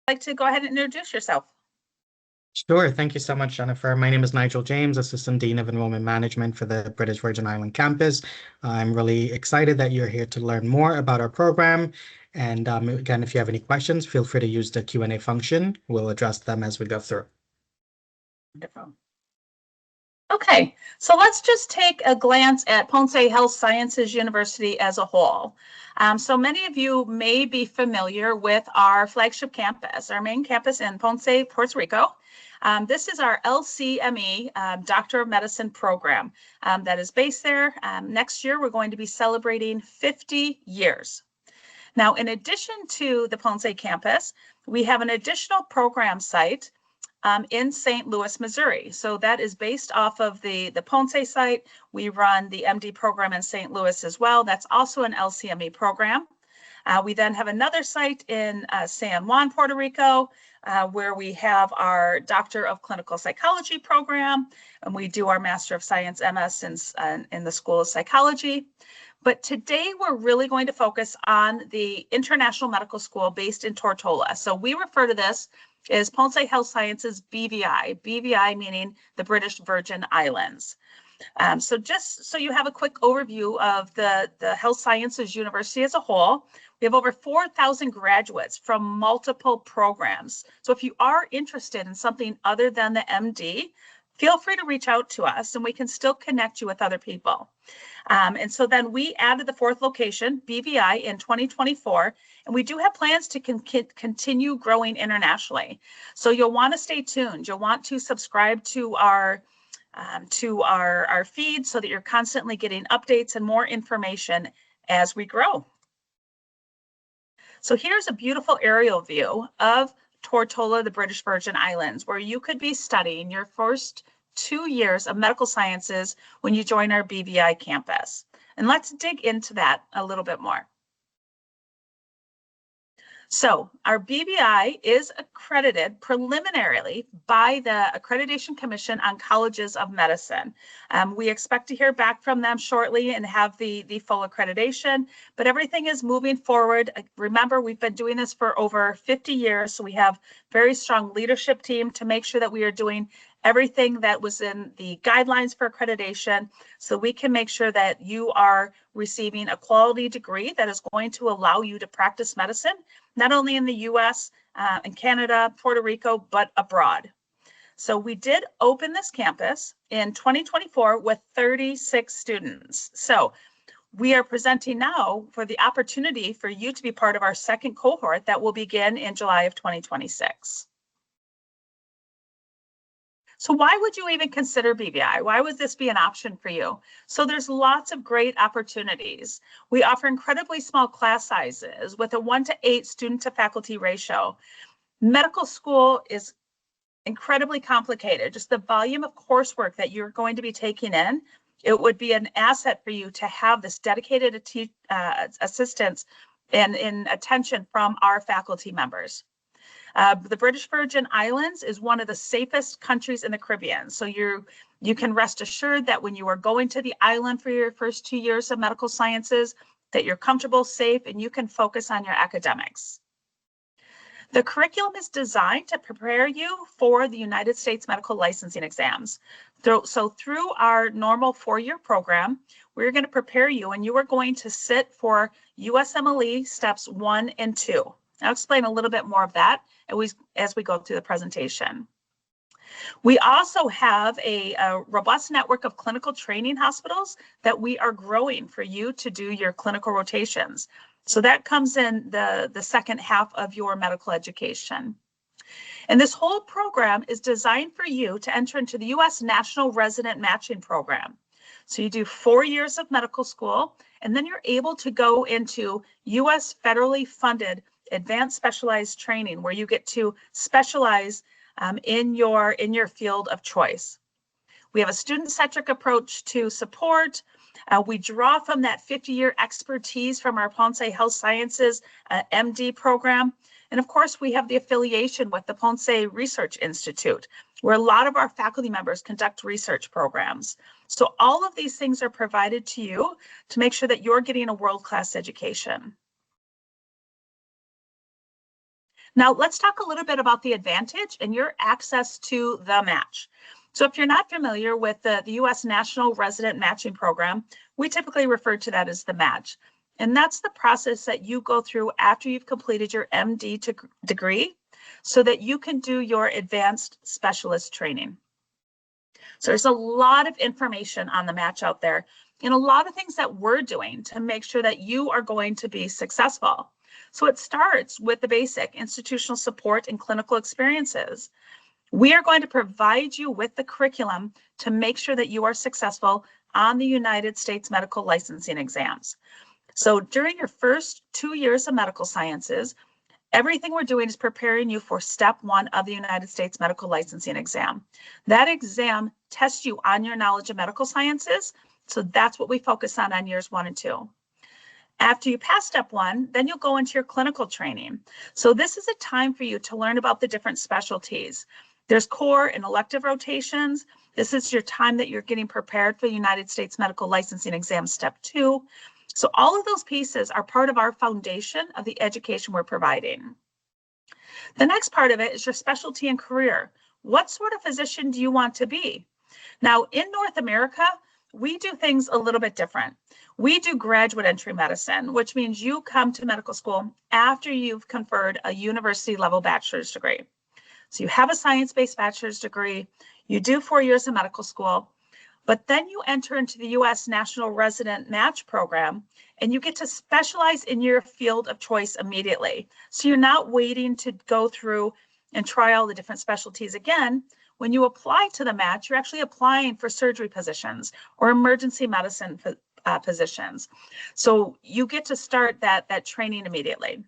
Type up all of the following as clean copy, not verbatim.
like to go ahead and introduce yourself. Sure. Thank you so much, Jennifer. My name is Nigel James, Assistant Dean of Enrollment Management for the British Virgin Island campus. I'm really excited that you're here to learn more about our program. And again, if you have any questions, feel free to use the Q&A function. We'll address them as we go through. Wonderful. Okay, so let's just take a glance at Ponce Health Sciences University as a whole. So many of you may be familiar with our flagship campus, our main campus in Ponce, Puerto Rico. This is our LCME Doctor of Medicine program that is based there. Next year, we're going to be celebrating 50 years. Now, in addition to the Ponce campus, we have an additional program site in St. Louis, Missouri. So that is based off of the Ponce site. We run the MD program in St. Louis as well. That's also an LCME program. We then have another site in San Juan, Puerto Rico, where we have our Doctor of Clinical Psychology program, and we do our Master of Science MS in the School of Psychology. But today we're really going to focus on the International Medical School based in Tortola. So we refer to this as Ponce Health Sciences BVI, BVI meaning the British Virgin Islands. So just so you have a quick overview of the Health Sciences University as a whole, we have over 4,000 graduates from multiple programs. So if you are interested in something other than the MD, feel free to reach out to us and we can still connect you with other people. And so then we added the fourth location, BVI, in 2024, and we do have plans to continue growing internationally. So you'll want to stay tuned. You'll want to subscribe to our feed so that you're constantly getting updates and more information as we grow. So here's a beautiful aerial view of Tortola, the British Virgin Islands, where you could be studying your first 2 years of medical sciences when you join our BVI campus. And let's dig into that a little bit more. So our BVI is accredited preliminarily by the Accreditation Commission on Colleges of Medicine. We expect to hear back from them shortly and have the full accreditation, but everything is moving forward. Remember, we've been doing this for over 50 years, so we have very strong leadership team to make sure that we are doing everything that was in the guidelines for accreditation, so we can make sure that you are receiving a quality degree that is going to allow you to practice medicine, not only in the U.S. And Canada, Puerto Rico, but abroad. So we did open this campus in 2024 with 36 students. So we are presenting now for the opportunity for you to be part of our second cohort that will begin in July of 2026. So why would you even consider BVI? Why would this be an option for you? So there's lots of great opportunities. We offer incredibly small class sizes with a 1-to-8 student to faculty ratio. Medical school is incredibly complicated. Just the volume of coursework that you're going to be taking in, it would be an asset for you to have this dedicated assistance and attention from our faculty members. The British Virgin Islands is one of the safest countries in the Caribbean. So you can rest assured that when you are going to the island for your first 2 years of medical sciences, that you're comfortable, safe, and you can focus on your academics. The curriculum is designed to prepare you for the United States medical licensing exams. So through our normal 4-year program, we're going to prepare you, and you are going to sit for USMLE steps 1 and 2. I'll explain a little bit more of that as we go through the presentation. We also have a robust network of clinical training hospitals that we are growing for you to do your clinical rotations. So that comes in the second half of your medical education. And this whole program is designed for you to enter into the U.S. National Resident Matching Program. So you do 4 years of medical school, and then you're able to go into U.S. federally funded advanced specialized training where you get to specialize in your field of choice. We have a student-centric approach to support. We draw from that 50-year expertise from our Ponce Health Sciences MD program. And of course, we have the affiliation with the Ponce Research Institute, where a lot of our faculty members conduct research programs. So all of these things are provided to you to make sure that you're getting a world-class education. Now let's talk a little bit about the advantage and your access to the match. So if you're not familiar with the U.S. National Resident Matching Program, we typically refer to that as the match. And that's the process that you go through after you've completed your MD degree so that you can do your advanced specialist training. So there's a lot of information on the match out there and a lot of things that we're doing to make sure that you are going to be successful. So it starts with the basic institutional support and clinical experiences. We are going to provide you with the curriculum to make sure that you are successful on the United States medical licensing exams. So during your first 2 years of medical sciences, everything we're doing is preparing you for step 1 of the United States medical licensing exam. That exam tests you on your knowledge of medical sciences. So that's what we focus on years 1 and 2. After you pass step 1, then you'll go into your clinical training. So this is a time for you to learn about the different specialties. There's core and elective rotations. This is your time that you're getting prepared for the United States medical licensing exam step 2. So all of those pieces are part of our foundation of the education we're providing. The next part of it is your specialty and career. What sort of physician do you want to be? Now, in North America, we do things a little bit different. We do graduate entry medicine, which means you come to medical school after you've conferred a university level bachelor's degree. So you have a science-based bachelor's degree, you do 4 years of medical school, but then you enter into the U.S. National Resident Match Program and you get to specialize in your field of choice immediately. So you're not waiting to go through and try all the different specialties again. When you apply to the match, you're actually applying for surgery positions or emergency medicine positions. So you get to start that training immediately.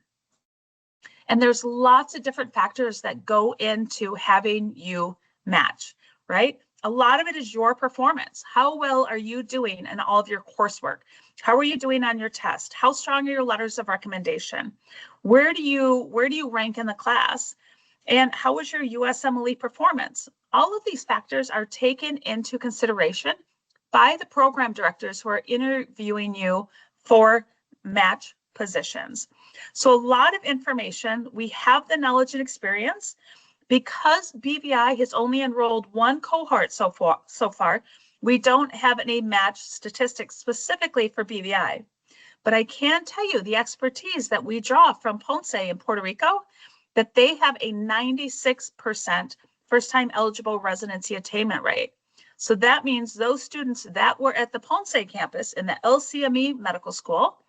And there's lots of different factors that go into having you match, right? A lot of it is your performance. How well are you doing in all of your coursework? How are you doing on your test? How strong are your letters of recommendation? Where do you rank in the class? And how is your USMLE performance? All of these factors are taken into consideration by the program directors who are interviewing you for match positions. So a lot of information. We have the knowledge and experience. Because BVI has only enrolled 1 cohort so far, we don't have any match statistics specifically for BVI. But I can tell you the expertise that we draw from Ponce in Puerto Rico, that they have a 96% first-time eligible residency attainment rate. So that means those students that were at the Ponce campus in the LCME medical school,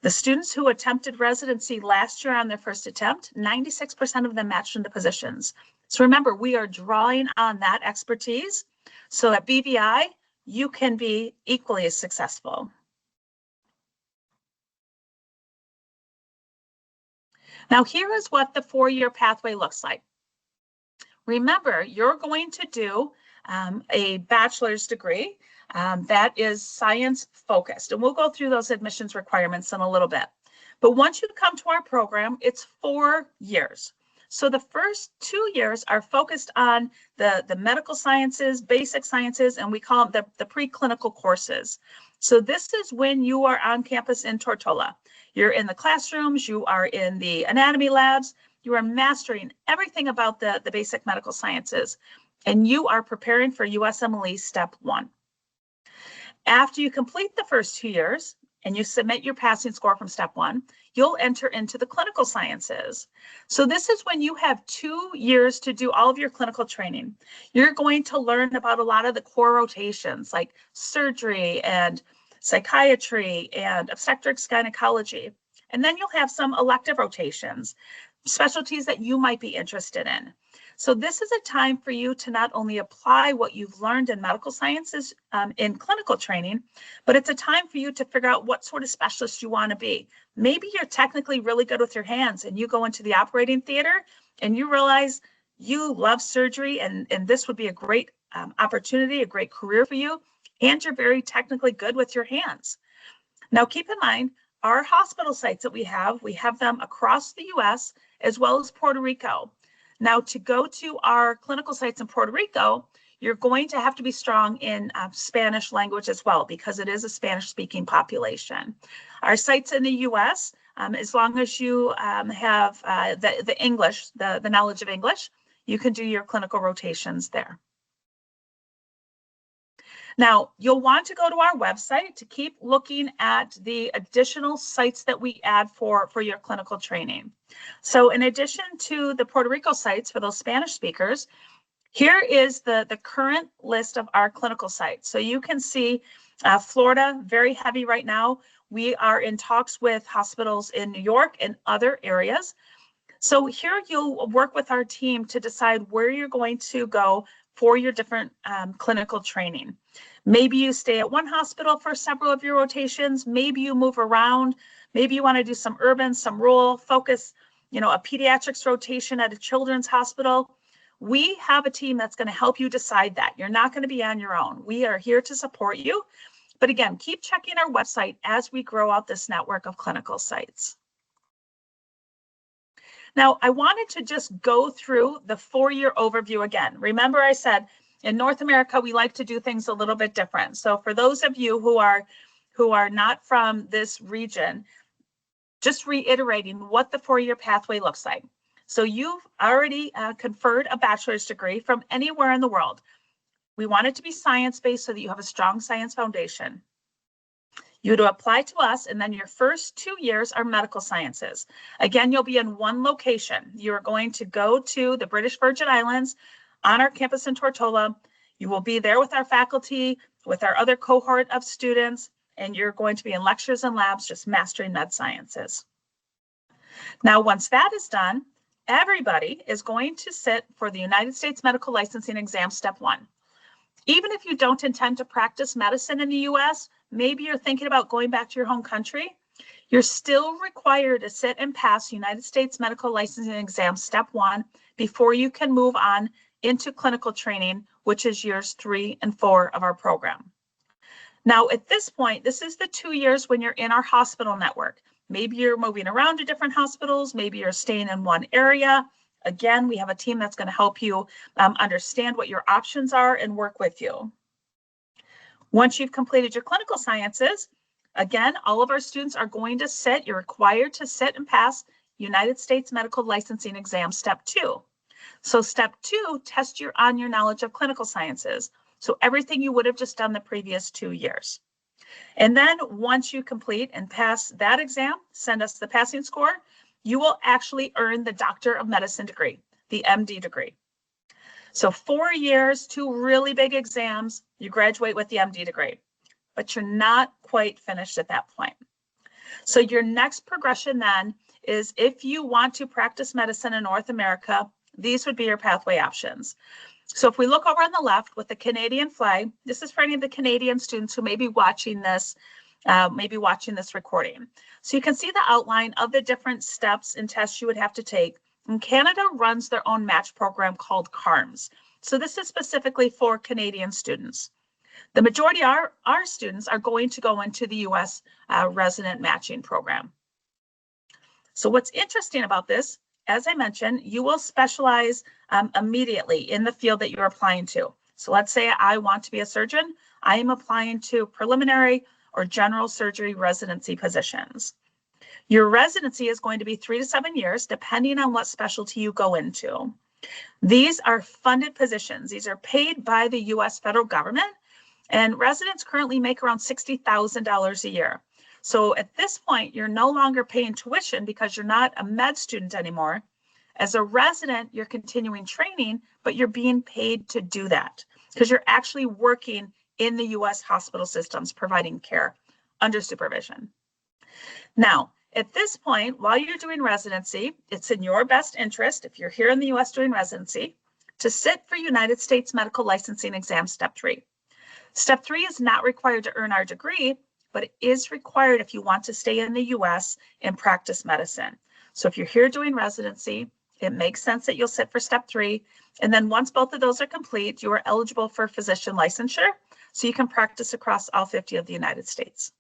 the students who attempted residency last year on their first attempt, 96% of them matched into positions. So remember, we are drawing on that expertise. So at BVI, you can be equally as successful. Now, here is what the 4-year pathway looks like. Remember, you're going to do a bachelor's degree. That is science focused, and we'll go through those admissions requirements in a little bit. But once you come to our program, it's 4 years. So the first 2 years are focused on the medical sciences, basic sciences, and we call them the preclinical courses. So this is when you are on campus in Tortola. You're in the classrooms, you are in the anatomy labs, you are mastering everything about the basic medical sciences, and you are preparing for USMLE step 1. After you complete the first 2 years and you submit your passing score from step 1, you'll enter into the clinical sciences. So this is when you have 2 years to do all of your clinical training. You're going to learn about a lot of the core rotations like surgery and psychiatry and obstetrics gynecology. And then you'll have some elective rotations, specialties that you might be interested in. So this is a time for you to not only apply what you've learned in medical sciences in clinical training, but it's a time for you to figure out what sort of specialist you want to be. Maybe you're technically really good with your hands and you go into the operating theater and you realize you love surgery and this would be a great opportunity, a great career for you, and you're very technically good with your hands. Now keep in mind, our hospital sites that we have them across the US as well as Puerto Rico. Now, to go to our clinical sites in Puerto Rico, you're going to have to be strong in Spanish language as well, because it is a Spanish-speaking population. Our sites in the U.S., As long as you have the English, the knowledge of English, you can do your clinical rotations there. Now, you'll want to go to our website to keep looking at the additional sites that we add for your clinical training. So in addition to the Puerto Rico sites for those Spanish speakers, here is the current list of our clinical sites. So you can see Florida, very heavy right now. We are in talks with hospitals in New York and other areas. So here you'll work with our team to decide where you're going to go for your different clinical training. Maybe you stay at one hospital for several of your rotations. Maybe you move around. Maybe you want to do some urban, some rural, focus, a pediatrics rotation at a children's hospital. We have a team that's going to help you decide that. You're not going to be on your own. We are here to support you. But again, keep checking our website as we grow out this network of clinical sites. Now, I wanted to just go through the 4-year overview again. Remember, I said in North America, we like to do things a little bit different. So for those of you who are not from this region, just reiterating what the 4-year pathway looks like. So you've already conferred a bachelor's degree from anywhere in the world. We want it to be science-based so that you have a strong science foundation. You to apply to us, and then your first 2 years are medical sciences. Again, you'll be in one location. You are going to go to the British Virgin Islands on our campus in Tortola. You will be there with our faculty, with our other cohort of students, and you're going to be in lectures and labs just mastering med sciences. Now, once that is done, everybody is going to sit for the United States Medical Licensing Exam, Step 1. Even if you don't intend to practice medicine in the U.S., maybe you're thinking about going back to your home country, you're still required to sit and pass United States Medical Licensing Exam Step 1 before you can move on into clinical training, which is years 3 and 4 of our program. Now, at this point, this is the 2 years when you're in our hospital network. Maybe you're moving around to different hospitals, maybe you're staying in one area. Again, we have a team that's going to help you understand what your options are and work with you. Once you've completed your clinical sciences, again, all of our students are going to sit, you're required to sit and pass United States Medical Licensing Exam Step 2. So Step 2 tests you on your knowledge of clinical sciences. So everything you would have just done the previous 2 years. And then once you complete and pass that exam, send us the passing score, you will actually earn the Doctor of Medicine degree, the MD degree. So 4 years, 2 really big exams, you graduate with the MD degree, but you're not quite finished at that point. So your next progression then is if you want to practice medicine in North America, these would be your pathway options. So if we look over on the left with the Canadian flag, this is for any of the Canadian students who may be watching this recording. So you can see the outline of the different steps and tests you would have to take. And Canada runs their own match program called CARMS. So this is specifically for Canadian students. The majority of our students are going to go into the U.S. resident matching program. So what's interesting about this, as I mentioned, you will specialize immediately in the field that you're applying to. So let's say I want to be a surgeon. I am applying to preliminary or general surgery residency positions. Your residency is going to be 3 to 7 years, depending on what specialty you go into. These are funded positions. These are paid by the U.S. federal government, and residents currently make around $60,000 a year. So at this point, you're no longer paying tuition because you're not a med student anymore. As a resident, you're continuing training, but you're being paid to do that because you're actually working in the U.S. hospital systems providing care under supervision. Now, at this point, while you're doing residency, it's in your best interest, if you're here in the U.S. doing residency, to sit for United States Medical Licensing Exam Step 3. Step 3 is not required to earn our degree, but it is required if you want to stay in the U.S. and practice medicine. So if you're here doing residency, it makes sense that you'll sit for Step 3. And then once both of those are complete, you are eligible for physician licensure, so you can practice across all 50 of the United States.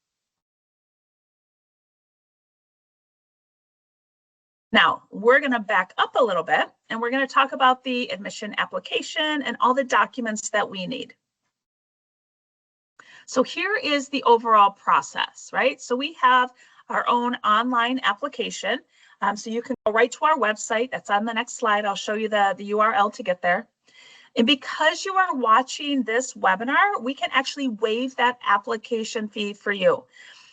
Now, we're going to back up a little bit, and we're going to talk about the admission application and all the documents that we need. So here is the overall process, right? So we have our own online application. So you can go right to our website. That's on the next slide. I'll show you the URL to get there. And because you are watching this webinar, we can actually waive that application fee for you.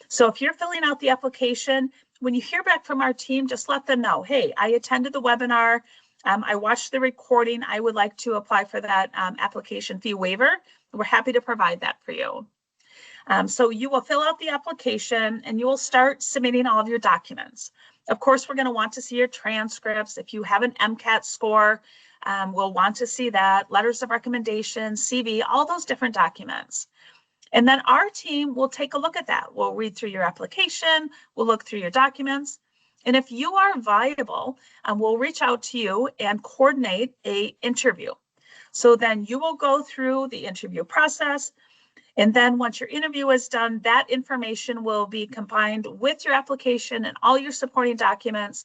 So if you're filling out the application, when you hear back from our team, just let them know, hey, I attended the webinar. I watched the recording. I would like to apply for that application fee waiver. We're happy to provide that for you. So you will fill out the application and you will start submitting all of your documents. Of course, we're going to want to see your transcripts. If you have an MCAT score, we'll want to see that, letters of recommendation, CV, all those different documents. And then our team will take a look at that. We'll read through your application, we'll look through your documents. And if you are viable, we'll reach out to you and coordinate an interview. So then you will go through the interview process. And then once your interview is done, that information will be combined with your application and all your supporting documents,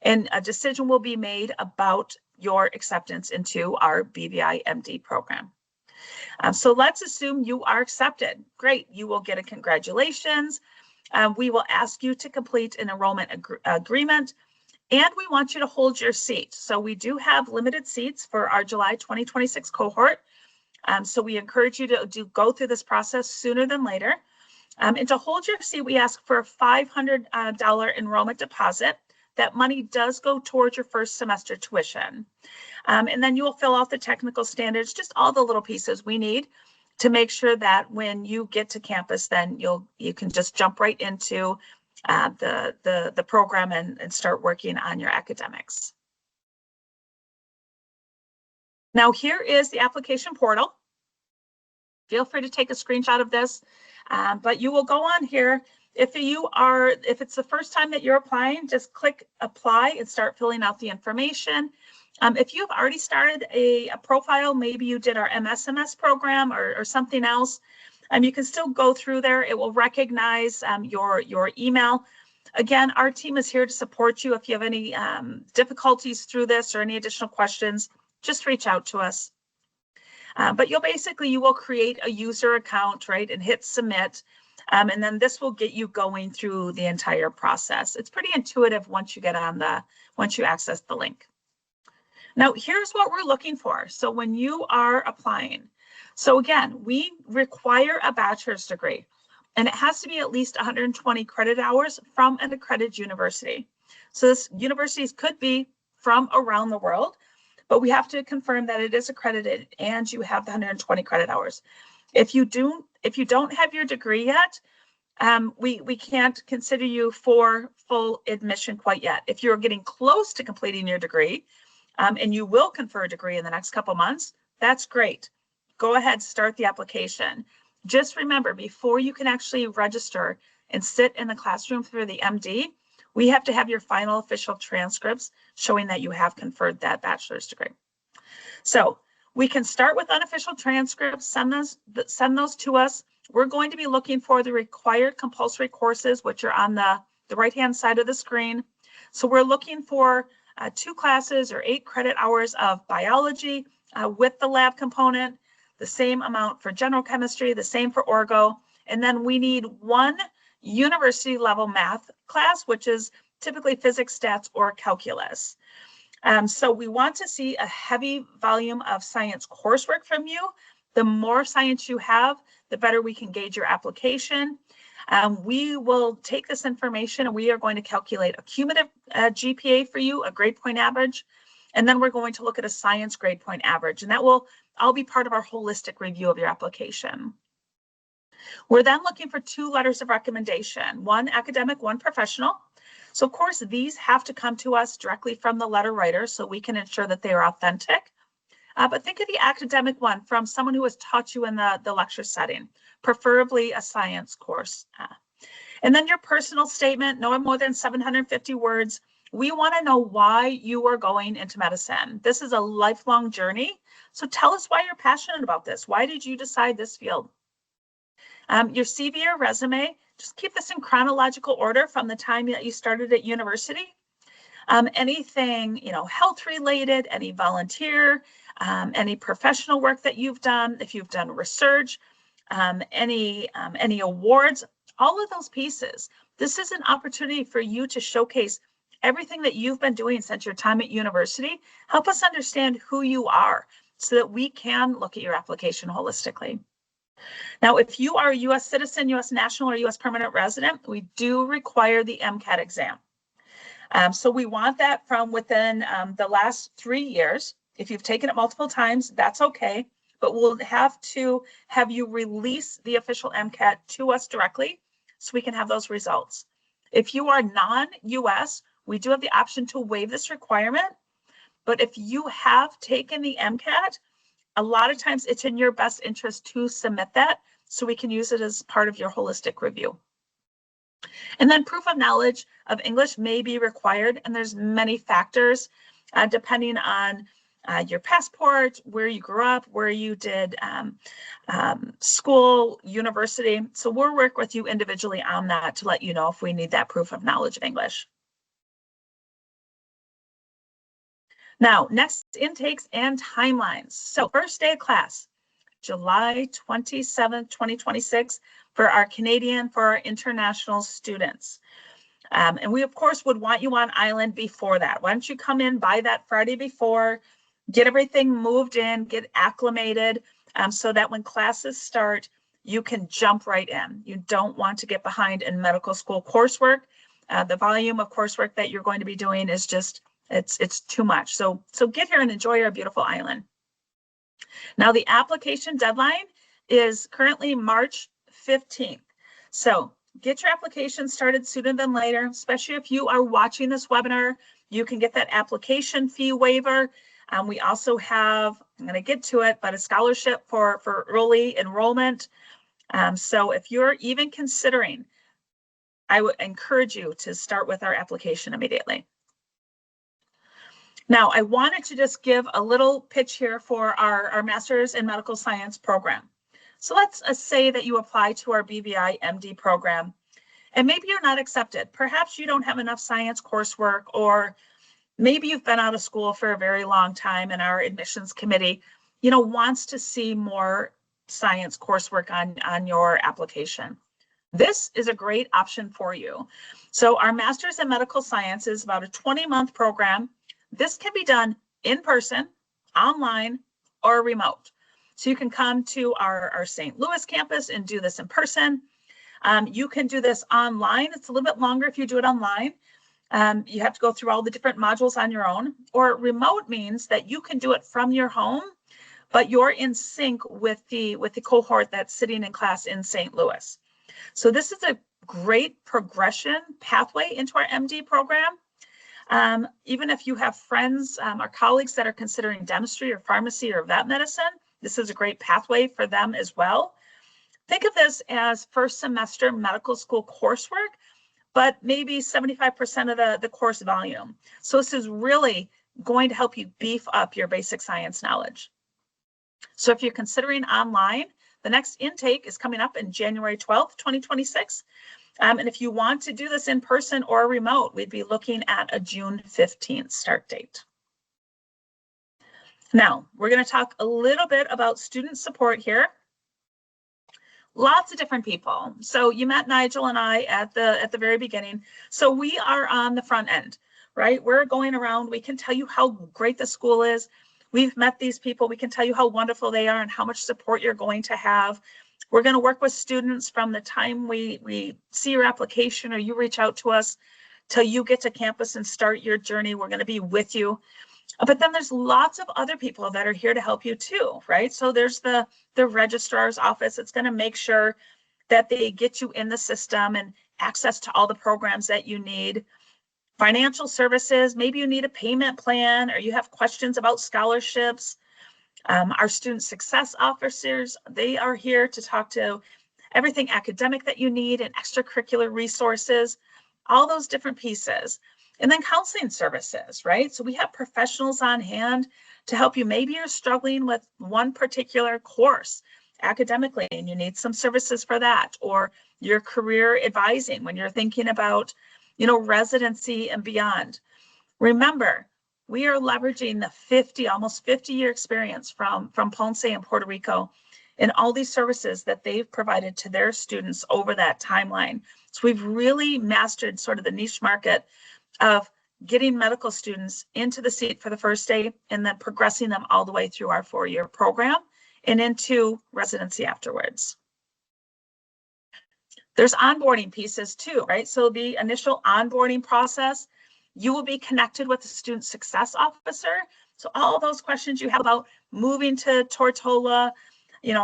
and a decision will be made about your acceptance into our BVI MD program. So let's assume you are accepted. Great, you will get a congratulations. We will ask you to complete an enrollment agreement, and we want you to hold your seat. So we do have limited seats for our July 2026 cohort. So we encourage you to go through this process sooner than later. And to hold your seat, we ask for a $500 enrollment deposit. That money does go towards your first semester tuition. And then you will fill out the technical standards, just all the little pieces we need to make sure that when you get to campus, then you can just jump right into the program and start working on your academics. Now here is the application portal. Feel free to take a screenshot of this, but you will go on here. If it's the first time that you're applying, just click apply and start filling out the information. If you've already started a profile, maybe you did our MSMS program or something else, you can still go through there. It will recognize your email. Again, our team is here to support you. If you have any difficulties through this or any additional questions, just reach out to us. But you will create a user account, right, and hit submit. And then this will get you going through the entire process. It's pretty intuitive once you get on once you access the link. Now, here's what we're looking for. So when you are applying, so again, we require a bachelor's degree, and it has to be at least 120 credit hours from an accredited university. So this universities could be from around the world, but we have to confirm that it is accredited and you have the 120 credit hours. If you don't have your degree yet, we can't consider you for full admission quite yet. If you're getting close to completing your degree, and you will confer a degree in the next couple months, that's great. Go ahead, start the application. Just remember, before you can actually register and sit in the classroom for the MD, we have to have your final official transcripts showing that you have conferred that bachelor's degree. So we can start with unofficial transcripts, send those to us. We're going to be looking for the required compulsory courses, which are on the right-hand side of the screen. So we're looking for 2 classes or 8 credit hours of biology with the lab component, the same amount for general chemistry, the same for orgo, and then we need 1 university level math class, which is typically physics, stats, or calculus. So we want to see a heavy volume of science coursework from you. The more science you have, the better we can gauge your application. We will take this information and we are going to calculate a cumulative GPA for you, a grade point average, and then we're going to look at a science grade point average, and that will all be part of our holistic review of your application. We're then looking for 2 letters of recommendation, 1 academic, 1 professional. So of course, these have to come to us directly from the letter writer so we can ensure that they are authentic. But think of the academic one from someone who has taught you in the lecture setting, preferably a science course. And then your personal statement, no more than 750 words. We want to know why you are going into medicine. This is a lifelong journey. So tell us why you're passionate about this. Why did you decide this field? Your CV or resume, just keep this in chronological order from the time that you started at university. Anything, health related, any volunteer, any professional work that you've done, if you've done research, any awards, all of those pieces. This is an opportunity for you to showcase everything that you've been doing since your time at university. Help us understand who you are so that we can look at your application holistically. Now, if you are a U.S. citizen, U.S. national, or U.S. permanent resident, we do require the MCAT exam. So we want that from within the last 3 years. If you've taken it multiple times, that's okay, but we'll have to have you release the official MCAT to us directly so we can have those results. If you are non-U.S., we do have the option to waive this requirement, but if you have taken the MCAT, a lot of times it's in your best interest to submit that so we can use it as part of your holistic review. And then proof of knowledge of English may be required, and there's many factors depending on your passport, where you grew up, where you did school, university. So we'll work with you individually on that to let you know if we need that proof of knowledge of English. Now, next, intakes and timelines. So first day of class, July 27th, 2026 for our Canadian, for our international students. And we, of course, would want you on island before that. Why don't you come in by that Friday before, get everything moved in, get acclimated, so that when classes start, you can jump right in. You don't want to get behind in medical school coursework. The volume of coursework that you're going to be doing is just, it's too much. So get here and enjoy our beautiful island. Now, the application deadline is currently March 15th. So get your application started sooner than later, especially if you are watching this webinar. You can get that application fee waiver. We also have, I'm going to get to it, but a scholarship for early enrollment. So if you're even considering, I would encourage you to start with our application immediately. Now, I wanted to just give a little pitch here for our Master's in Medical Science program. So let's say that you apply to our BVI MD program, and maybe you're not accepted. Perhaps you don't have enough science coursework, or maybe you've been out of school for a very long time and our admissions committee, wants to see more science coursework on your application. This is a great option for you. So our Master's in Medical Science is about a 20-month program. This can be done in person, online, or remote. So you can come to our St. Louis campus and do this in person. You can do this online. It's a little bit longer if you do it online. You have to go through all the different modules on your own. Or remote means that you can do it from your home, but you're in sync with the cohort that's sitting in class in St. Louis. So this is a great progression pathway into our MD program. Even if you have friends or colleagues that are considering dentistry or pharmacy or vet medicine, this is a great pathway for them as well. Think of this as first semester medical school coursework, but maybe 75% of the course volume. So this is really going to help you beef up your basic science knowledge. So if you're considering online, the next intake is coming up in January 12th, 2026. And if you want to do this in person or remote, we'd be looking at a June 15th start date. Now, we're going to talk a little bit about student support here. Lots of different people. So you met Nigel and I at the very beginning. So we are on the front end, right? We're going around. We can tell you how great the school is. We've met these people. We can tell you how wonderful they are and how much support you're going to have. We're going to work with students from the time we see your application or you reach out to us till you get to campus and start your journey. We're going to be with you. But then there's lots of other people that are here to help you too, right? So there's the registrar's office. It's going to make sure that they get you in the system and access to all the programs that you need. Financial services, maybe you need a payment plan or you have questions about scholarships. Our student success officers, they are here to talk to everything academic that you need and extracurricular resources, all those different pieces. And then counseling services, right? So we have professionals on hand to help you. Maybe you're struggling with one particular course academically and you need some services for that, or your career advising when you're thinking about, residency and beyond. Remember, we are leveraging the almost 50-year experience from Ponce in Puerto Rico. and all these services that they've provided to their students over that timeline. So we've really mastered sort of the niche market of getting medical students into the seat for the first day and then progressing them all the way through our 4-year program and into residency afterwards. There's onboarding pieces too, right? So the initial onboarding process, you will be connected with the student success officer. So all those questions you have about moving to Tortola,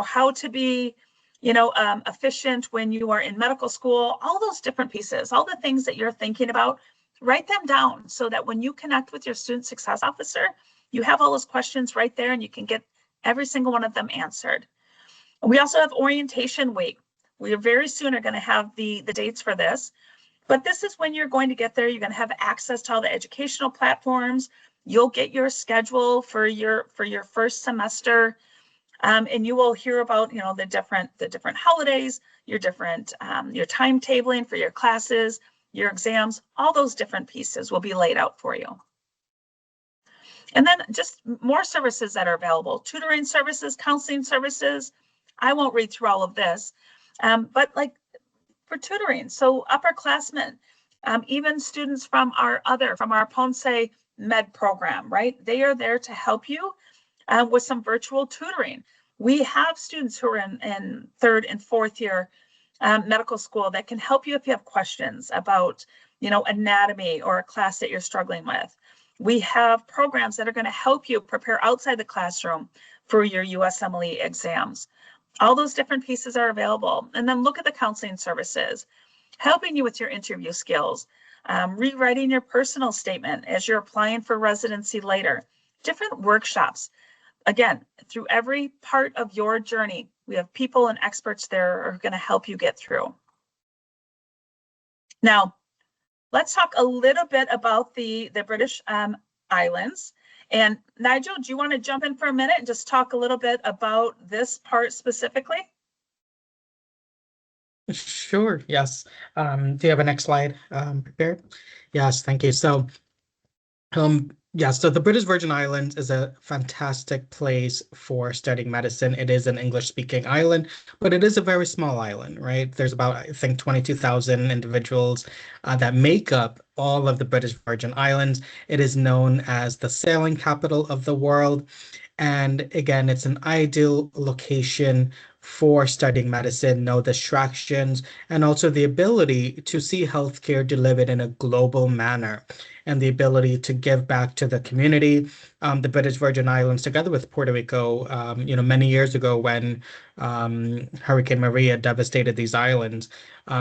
how to be, efficient when you are in medical school, all those different pieces, all the things that you're thinking about, write them down so that when you connect with your student success officer, you have all those questions right there and you can get every single one of them answered. We also have orientation week. We very soon are going to have the dates for this, but this is when you're going to get there. You're going to have access to all the educational platforms. You'll get your schedule for your first semester, and you will hear about the different holidays, your timetabling for your classes, your exams. All those different pieces will be laid out for you. And then just more services that are available: tutoring services, counseling services. I won't read through all of this. But like for tutoring, so upperclassmen, even students from our Ponce Med program, right? They are there to help you with some virtual tutoring. We have students who are in 3rd and 4th year medical school that can help you if you have questions about, anatomy or a class that you're struggling with. We have programs that are going to help you prepare outside the classroom for your USMLE exams. All those different pieces are available. And then look at the counseling services, helping you with your interview skills, rewriting your personal statement as you're applying for residency later, different workshops. Again, through every part of your journey, we have people and experts there who are going to help you get through. Now, let's talk a little bit about the British Islands. And Nigel, do you want to jump in for a minute and just talk a little bit about this part specifically? Sure, yes. Do you have a next slide prepared? Yes, thank you. So, so the British Virgin Islands is a fantastic place for studying medicine. It is an English-speaking island, but it is a very small island, right? There's about, I think, 22,000 individuals that make up all of the British Virgin Islands. It is known as the sailing capital of the world. And again, it's an ideal location for studying medicine, no distractions, and also the ability to see healthcare delivered in a global manner, and the ability to give back to the community. The British Virgin Islands, together with Puerto Rico, many years ago when Hurricane Maria devastated these islands,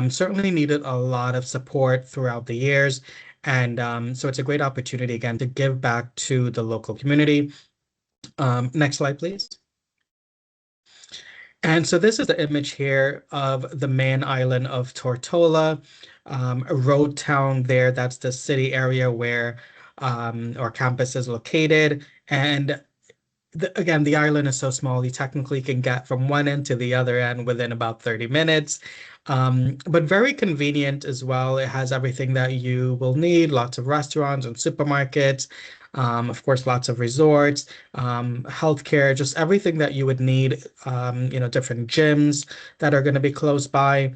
certainly needed a lot of support throughout the years. And so it's a great opportunity, again, to give back to the local community. Next slide, please. And so this is the image here of the main island of Tortola, a road town there. That's the city area where our campus is located. And again, the island is so small, you technically can get from one end to the other end within about 30 minutes. But very convenient as well. It has everything that you will need, lots of restaurants and supermarkets. Of course, lots of resorts, healthcare, just everything that you would need, different gyms that are going to be close by.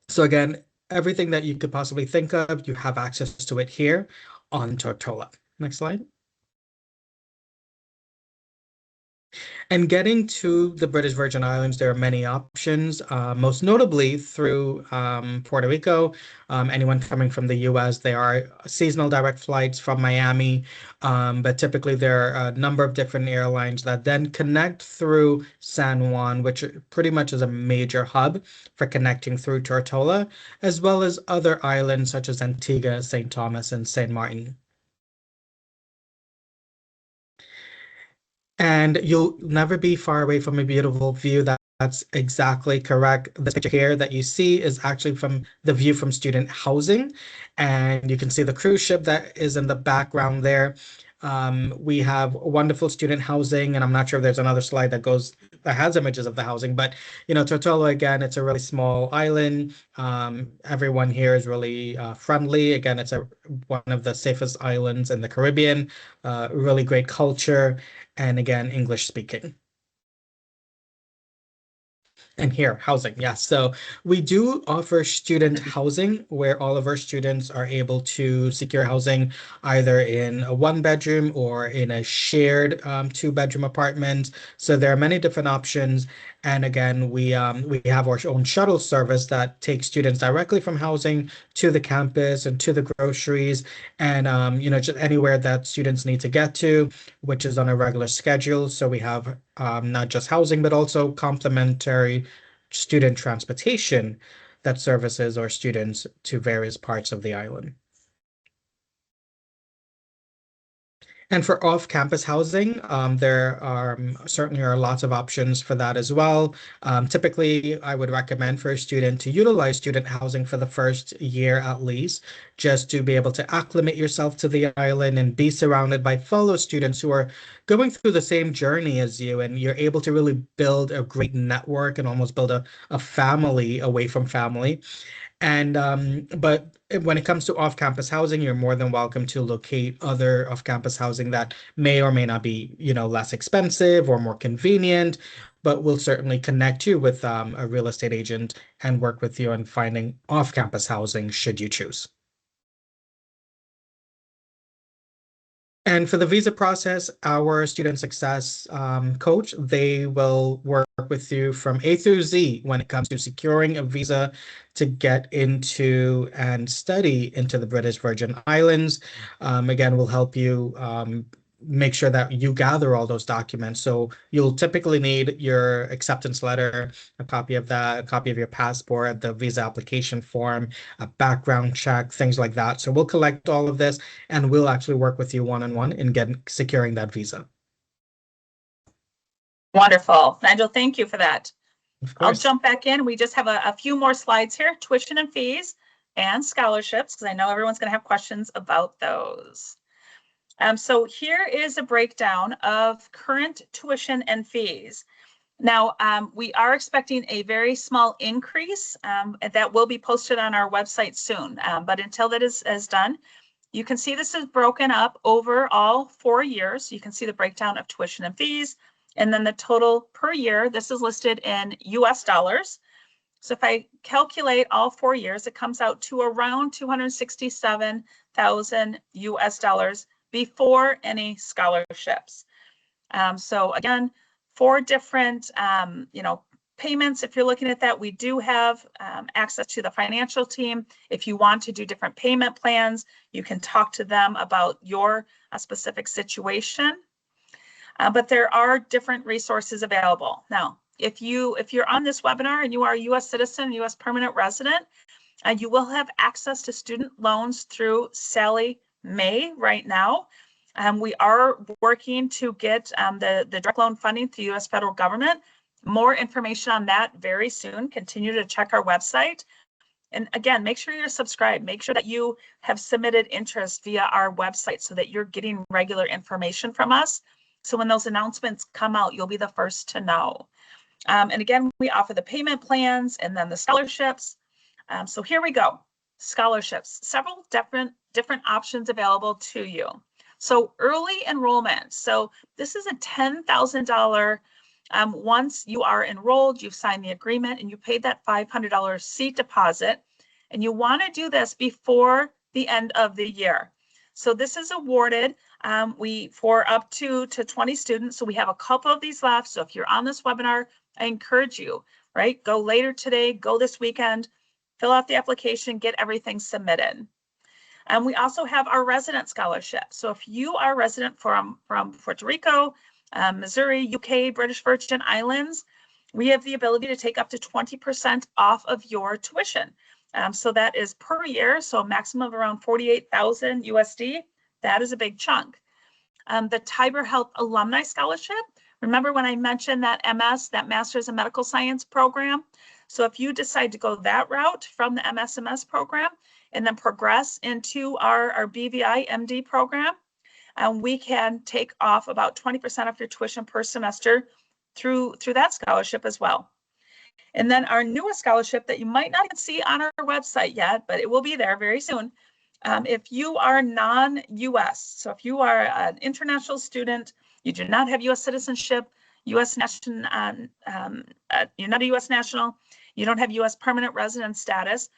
So again, everything that you could possibly think of, you have access to it here on Tortola. Next slide. And getting to the British Virgin Islands, there are many options, most notably through Puerto Rico. Anyone coming from the U.S., there are seasonal direct flights from Miami, but typically there are a number of different airlines that then connect through San Juan, which pretty much is a major hub for connecting through Tortola, as well as other islands such as Antigua, St. Thomas, and St. Martin. And you'll never be far away from a beautiful view. That's exactly correct. This picture here that you see is actually from the view from student housing. And you can see the cruise ship that is in the background there. We have wonderful student housing, and I'm not sure if there's another slide that has images of the housing, but Tortola, again, it's a really small island. Everyone here is really friendly. Again, it's one of the safest islands in the Caribbean, really great culture, and again, English speaking. And here, housing, yes. So we do offer student housing where all of our students are able to secure housing either in a one-bedroom or in a shared two-bedroom apartment. So there are many different options. And again, we have our own shuttle service that takes students directly from housing to the campus and to the groceries and just anywhere that students need to get to, which is on a regular schedule. So we have not just housing, but also complimentary student transportation that services our students to various parts of the island. And for off-campus housing, there are certainly are lots of options for that as well. Typically, I would recommend for a student to utilize student housing for the first year at least, just to be able to acclimate yourself to the island and be surrounded by fellow students who are going through the same journey as you, and you're able to really build a great network and almost build a family away from family. And but when it comes to off-campus housing, you're more than welcome to locate other off-campus housing that may or may not be, less expensive or more convenient, but we'll certainly connect you with a real estate agent and work with you on finding off-campus housing should you choose. And for the visa process, our student success coach, they will work with you from A through Z when it comes to securing a visa to get into and study into the British Virgin Islands. Again, we'll help you make sure that you gather all those documents. So you'll typically need your acceptance letter, a copy of that, a copy of your passport, the visa application form, a background check, things like that. So we'll collect all of this and we'll actually work with you one-on-one in securing that visa. Wonderful. Nigel, thank you for that. Of I'll course. jump back in. We just have a few more slides here, tuition and fees and scholarships, because I know everyone's going to have questions about those. So here is a breakdown of current tuition and fees. Now, we are expecting a very small increase that will be posted on our website soon. But until that is done, you can see this is broken up over all 4 years. You can see the breakdown of tuition and fees, and then the total per year. This is listed in US dollars. So if I calculate all 4 years, it comes out to around 267,000 US dollars before any scholarships. So again, 4 different, payments. If you're looking at that, we do have access to the financial team. If you want to do different payment plans, you can talk to them about your specific situation. But there are different resources available. Now, if you're on this webinar and you are a U.S. citizen, U.S. permanent resident, you will have access to student loans through Sallie Mae right now. We are working to get the direct loan funding through the U.S. federal government. More information on that very soon. Continue to check our website. And again, make sure you're subscribed. Make sure that you have submitted interest via our website so that you're getting regular information from us. So when those announcements come out, you'll be the first to know. And again, we offer the payment plans and then the scholarships. So here we go. Scholarships, several different options available to you. So early enrollment. So this is a $10,000. Once you are enrolled, you've signed the agreement and you paid that $500 seat deposit, and you want to do this before the end of the year. So this is awarded for up to 20 students. So we have a couple of these left. So if you're on this webinar, I encourage you, right? Go later today, go this weekend, fill out the application, get everything submitted. And we also have our resident scholarship. So if you are a resident from Puerto Rico, Missouri, UK, British Virgin Islands, we have the ability to take up to 20% off of your tuition. So that is per year, so a maximum of around 48,000 USD. That is a big chunk. The Tiber Health Alumni Scholarship. Remember when I mentioned that MS, that Master's in Medical Science program? So if you decide to go that route from the MSMS program and then progress into our BVI MD program, we can take off about 20% of your tuition per semester through that scholarship as well. And then our newest scholarship that you might not even see on our website yet, but it will be there very soon. If you are non-U.S., so if you are an international student, you do not have U.S. citizenship, U.S. national, you're not a U.S. national, you don't have U.S. permanent resident status,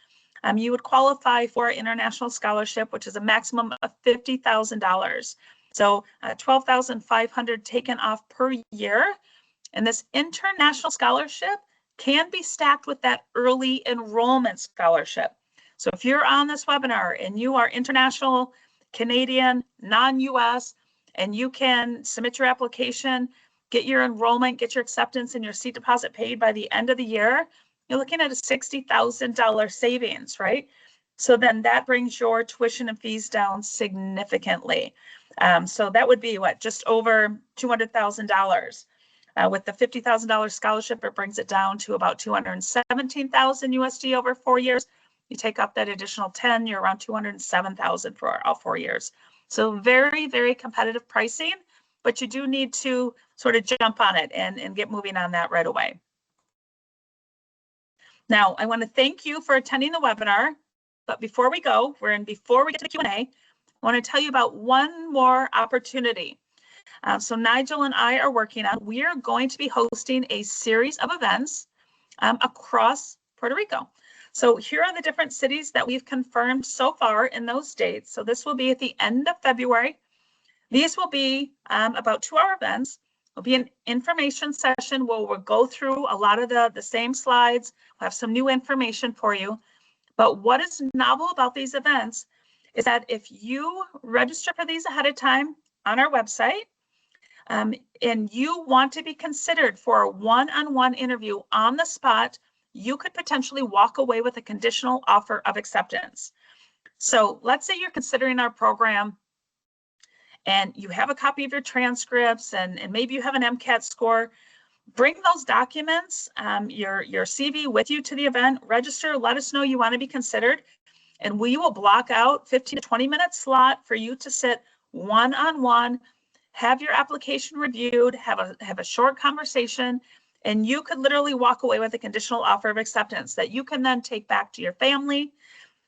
you would qualify for international scholarship, which is a maximum of $50,000. So $12,500 taken off per year. And this international scholarship can be stacked with that early enrollment scholarship. So if you're on this webinar and you are international, Canadian, non-U.S., and you can submit your application, get your enrollment, get your acceptance and your seat deposit paid by the end of the year, you're looking at a $60,000 savings, right? So then that brings your tuition and fees down significantly. So that would be what, just over $200,000. With the $50,000 scholarship, it brings it down to about 217,000 USD over 4 years. You take up that additional 10, you're around 207,000 for all 4 years. So very, very competitive pricing, but you do need to sort of jump on it and get moving on that right away. Now, I want to thank you for attending the webinar, but before we go, before we get to the Q&A, I want to tell you about one more opportunity. So Nigel and I are working on, we are going to be hosting a series of events across Puerto Rico. So here are the different cities that we've confirmed so far in those dates. So this will be at the end of February. These will be about 2-hour events. It'll be an information session where we'll go through a lot of the same slides. We'll have some new information for you. But what is novel about these events is that if you register for these ahead of time on our website, and you want to be considered for a one-on-one interview on the spot, you could potentially walk away with a conditional offer of acceptance. So let's say you're considering our program and you have a copy of your transcripts and maybe you have an MCAT score. Bring those documents, your CV with you to the event, register, let us know you want to be considered, and we will block out 15 to 20-minute slot for you to sit one-on-one, have your application reviewed, have a short conversation, and you could literally walk away with a conditional offer of acceptance that you can then take back to your family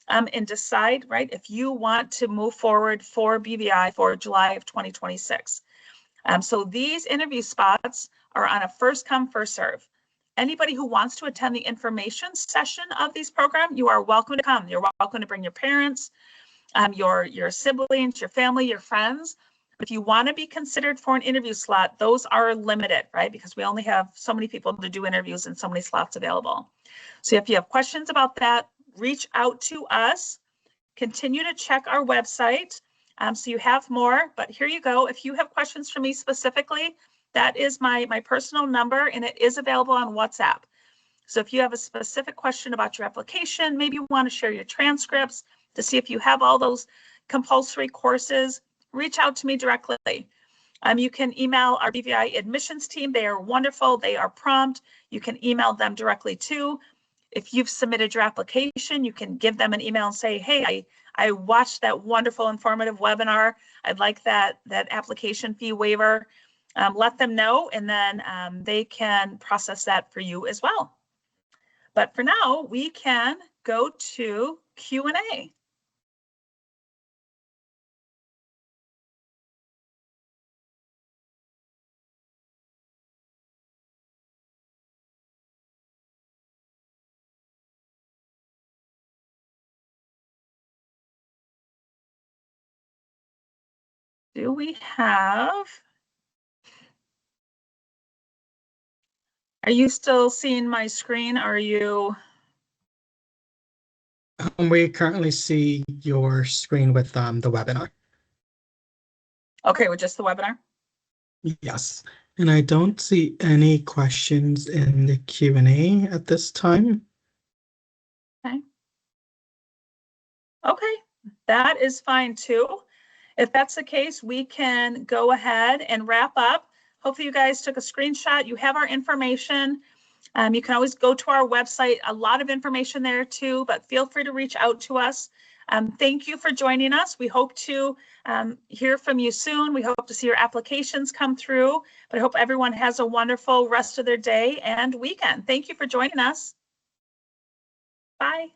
and decide, right, if you want to move forward for BVI for July of 2026. So these interview spots are on a first come, first serve. Anybody who wants to attend the information session of these programs, you are welcome to come. You're welcome to bring your parents, your siblings, your family, your friends. If you want to be considered for an interview slot, those are limited, right? Because we only have so many people to do interviews and so many slots available. So if you have questions about that, reach out to us. Continue to check our website so you have more, but here you go. If you have questions for me specifically, that is my personal number and it is available on WhatsApp. So if you have a specific question about your application, maybe you want to share your transcripts to see if you have all those compulsory courses, reach out to me directly. You can email our BVI admissions team. They are wonderful. They are prompt. You can email them directly too. If you've submitted your application, you can give them an email and say, hey, I watched that wonderful informative webinar. I'd like that application fee waiver. Let them know, and then they can process that for you as well. But for now, we can go to Q&A. Do we have? Are you still seeing my screen? Are you? We currently see your screen with the webinar. Okay, with just the webinar? Yes, and I don't see any questions in the Q&A at this time. Okay, that is fine too. If that's the case, we can go ahead and wrap up. Hopefully you guys took a screenshot. You have our information. You can always go to our website, a lot of information there too, but feel free to reach out to us. Thank you for joining us. We hope to hear from you soon. We hope to see your applications come through, but I hope everyone has a wonderful rest of their day and weekend. Thank you for joining us. Bye.